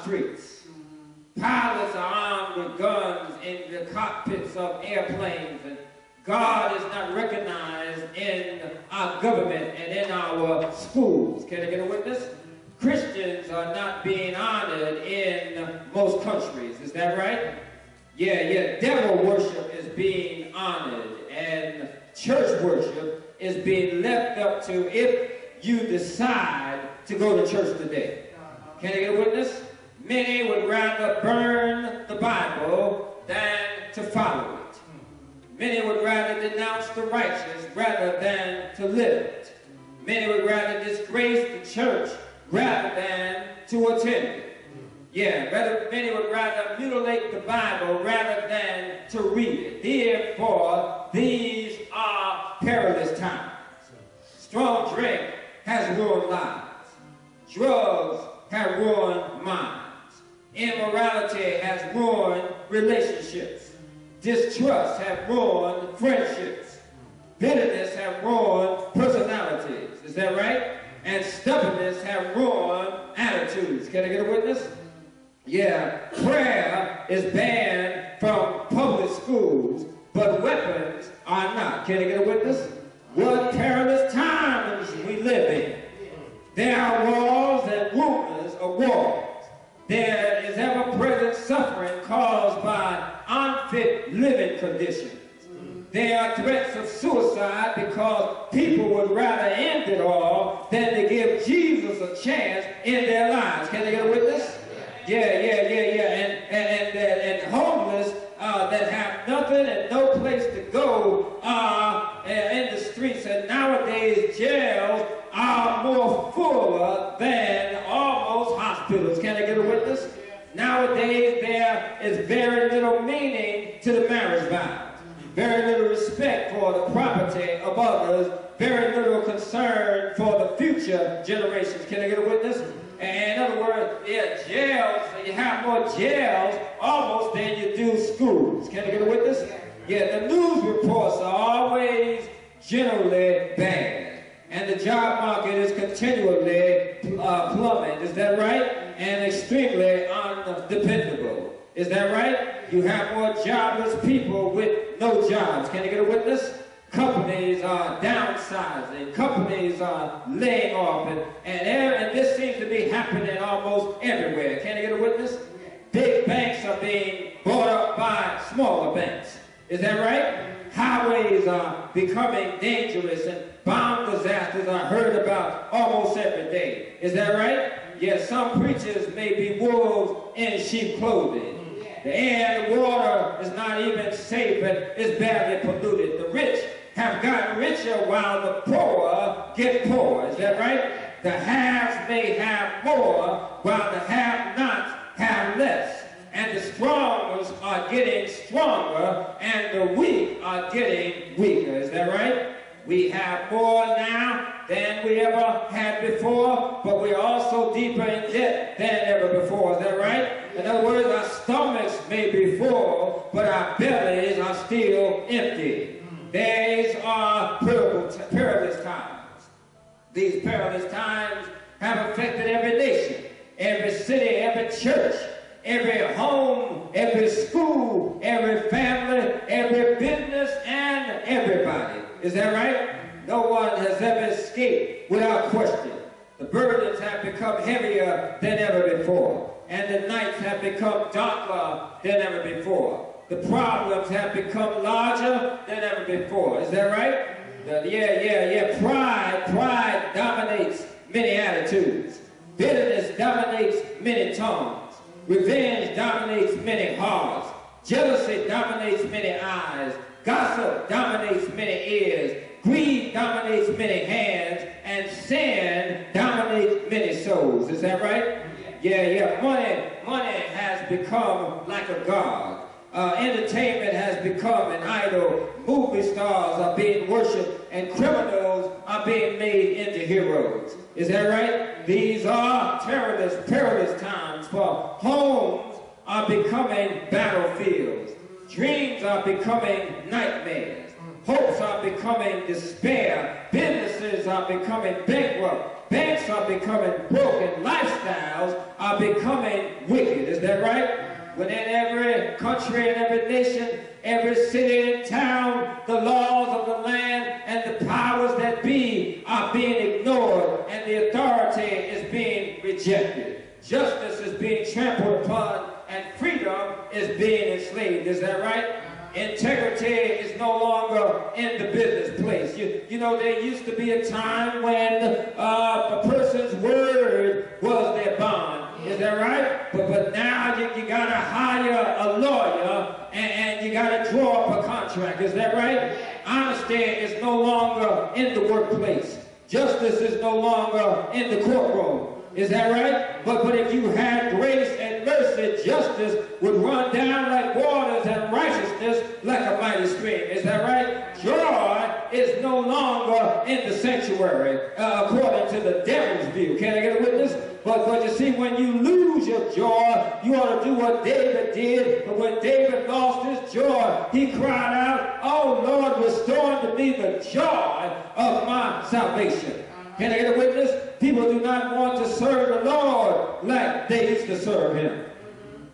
streets. Pilots are armed with guns in the cockpits of airplanes, and God is not recognized in our government and in our schools. Can I get a witness? Christians are not being honored in most countries. Is that right? Yeah. Devil worship is being honored, and church worship is being left up to if you decide to go to church today. Can I get a witness? Many would rather burn the Bible than to follow it. Many would rather denounce the righteous rather than to live it. Many would rather disgrace the church rather than to attend it. Many would rather mutilate the Bible rather than to read it. Therefore, these are perilous times. Strong drink has ruined lives. Drugs have ruined minds. Immorality has ruined relationships. Distrust has ruined friendships. Bitterness has ruined personalities. Is that right? And stubbornness has ruined attitudes. Can I get a witness? Yeah, prayer is banned from public schools, but weapons are not. Can I get a witness? What perilous times we live in. There are wars and rumors of wars. There is ever-present suffering caused by unfit living conditions. There are threats of suicide because people would rather end it all than to give Jesus a chance in their lives. Can I get a witness? Yeah. And homeless that have nothing and no place to go in the streets. And nowadays, jails are more fuller than almost hospitals. Can I get a witness? Nowadays, there is very little meaning to the marriage vows. Very little respect for the property of others. Very little concern for the future generations. Can I get a witness? In other words, jails, you have more jails almost than you do schools. Can I get a witness? Yeah, the news reports are always generally bad. And the job market is continually plummeting. Is that right? And extremely undependable. Is that right? You have more jobless people with no jobs. Can I get a witness? Companies are downsizing. Companies are laying off. And this seems to be happening almost everywhere. Can I get a witness? Big banks are being bought up by smaller banks. Is that right? Highways are becoming dangerous and bomb disasters are heard about almost every day. Is that right? Yes, some preachers may be wolves in sheep clothing. The air and the water is not even safe and is badly polluted. The rich have gotten richer while the poor get poorer. Is that right? The haves may have more while the have-nots have less. And the strongers are getting stronger and the weak are getting weaker. Is that right? We have more now than we ever had before, but we're also deeper in debt than ever before. Is that right? In other words, our stomachs may be full, but our bellies are still empty. These are perilous times. These perilous times have affected every nation, every city, every church, every home, every school, every family, every business, and everybody. Is that right? No one has ever escaped without question. The burdens have become heavier than ever before, and the nights have become darker than ever before. The problems have become larger than ever before. Is that right? Pride dominates many attitudes. Bitterness dominates many tongues. Revenge dominates many hearts. Jealousy dominates many eyes. Gossip dominates many ears. Greed dominates many hands. And sin dominates many souls. Is that right? Yeah. Money has become like a god. Entertainment has become an idol. Movie stars are being worshipped, and criminals are being made into heroes. Is that right? These are perilous times, for homes are becoming battlefields. Dreams are becoming nightmares. Hopes are becoming despair. Businesses are becoming bankrupt. Banks are becoming broken. Lifestyles are becoming wicked. Is that right? Within every country and every nation, every city and town, the laws of the land and the powers that be are being ignored, and the authority is being rejected. Justice is being trampled upon, and freedom is being enslaved. Is that right? Integrity is no longer in the business place. You know, there used to be a time when a person's word was their bond. Is that right? But now you got to hire a lawyer and you got to draw up a contract. Is that right? Honesty is no longer in the workplace. Justice is no longer in the courtroom. Is that right? But if you had grace and mercy, justice would run down like waters and righteousness like a mighty stream. Is that right? Joy is no longer in the sanctuary, according to the devil's view. Can I get a witness? But you see, when you lose your joy, you ought to do what David did. But when David lost his joy, he cried out, "Oh Lord, restore unto me the joy of my salvation." Can I get a witness? People do not want to serve the Lord like they used to serve him.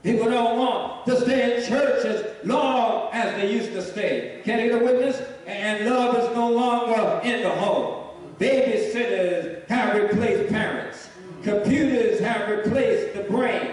People don't want to stay in church as long as they used to stay. Can I get a witness? And love is no longer in the home. Babysitters have replaced parents. Computers have replaced the brain.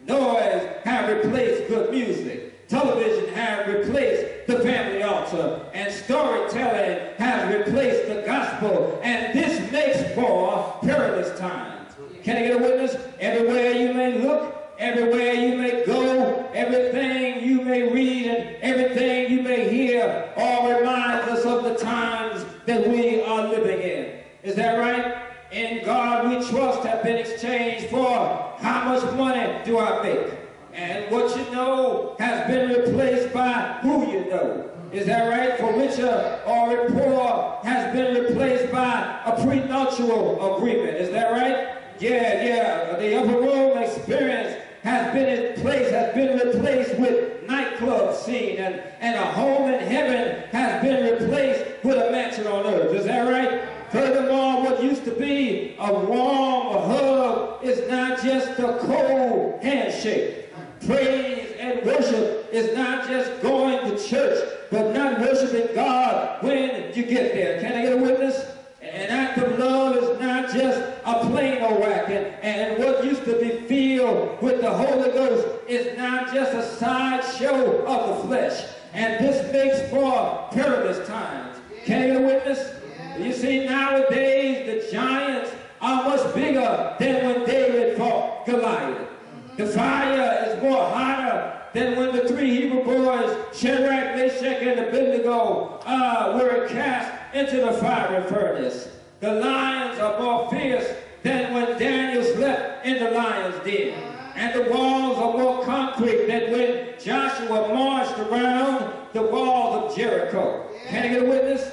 Noise have replaced good music. Television have replaced the family altar. And storytelling has replaced the gospel. And this makes for perilous times. Can I get a witness? Everywhere you may look, everywhere you may go, everything you may read, and everything you may hear all reminds us of the times that we are living in. Is that right? In God we trust have been exchanged for how much money do I make? And what you know has been replaced by who you know. Is that right? For richer or poor has been replaced by a prenuptial agreement. Is that right? Yeah. The upper room experience has been replaced with nightclub scene, and a home in heaven has been replaced with a mansion on earth. Is that right? Furthermore, what used to be a warm hug is not just a cold handshake. Praise and worship is not just going to church, but not worshiping God when you get there. Can I get a witness? An act of love is not just a plain old act, and what used to be filled with the Holy Ghost is not just a sideshow of the flesh. And this makes for perilous times. Can I get a witness? You see, nowadays the giants are much bigger than when David fought Goliath. The fire is more hotter than when the three Hebrew boys, Shadrach, Meshach, and Abednego, were cast into the fiery furnace. The lions are more fierce than when Daniel slept in the lion's den. And the walls are more concrete than when Joshua marched around the walls of Jericho. Can I get a witness?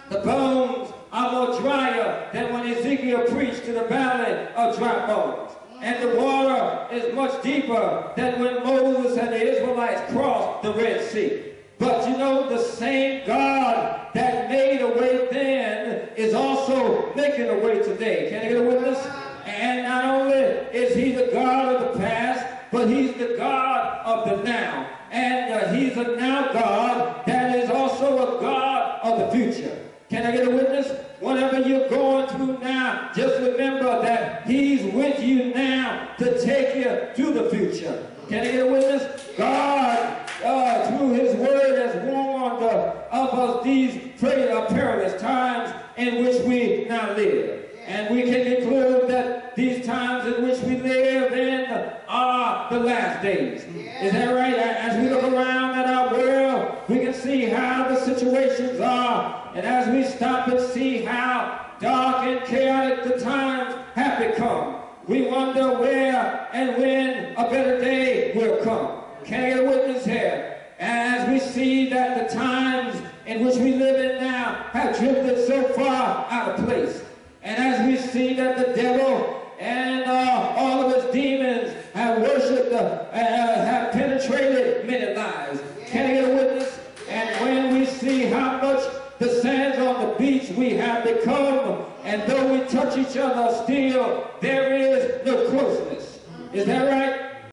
The bones are more drier than when Ezekiel preached to the valley of dry bones. And the water is much deeper than when Moses and the Israelites crossed the Red Sea. But you know, the same God that made a way then is also making a way today. Can I get a witness? And not only is he the God of the past, but he's the God of the now. And he's a now God that is also a God of the future. Can I get a witness? Whatever you're going through now, just remember that he's with you now to take you to the future. Can I get a witness? God, through his word, has warned of us these perilous times in which we now live. And we can conclude that these times in which we live in are the last days. Is that right? As we look around at our world, we can see how the situations are. And as we stop and see how dark and chaotic the times have become, we wonder where and when a better day will come. Can I get a witness here? As we see that the times in which we live in now have drifted so far out of place, and as we see that the devil and all of his demons have worshipped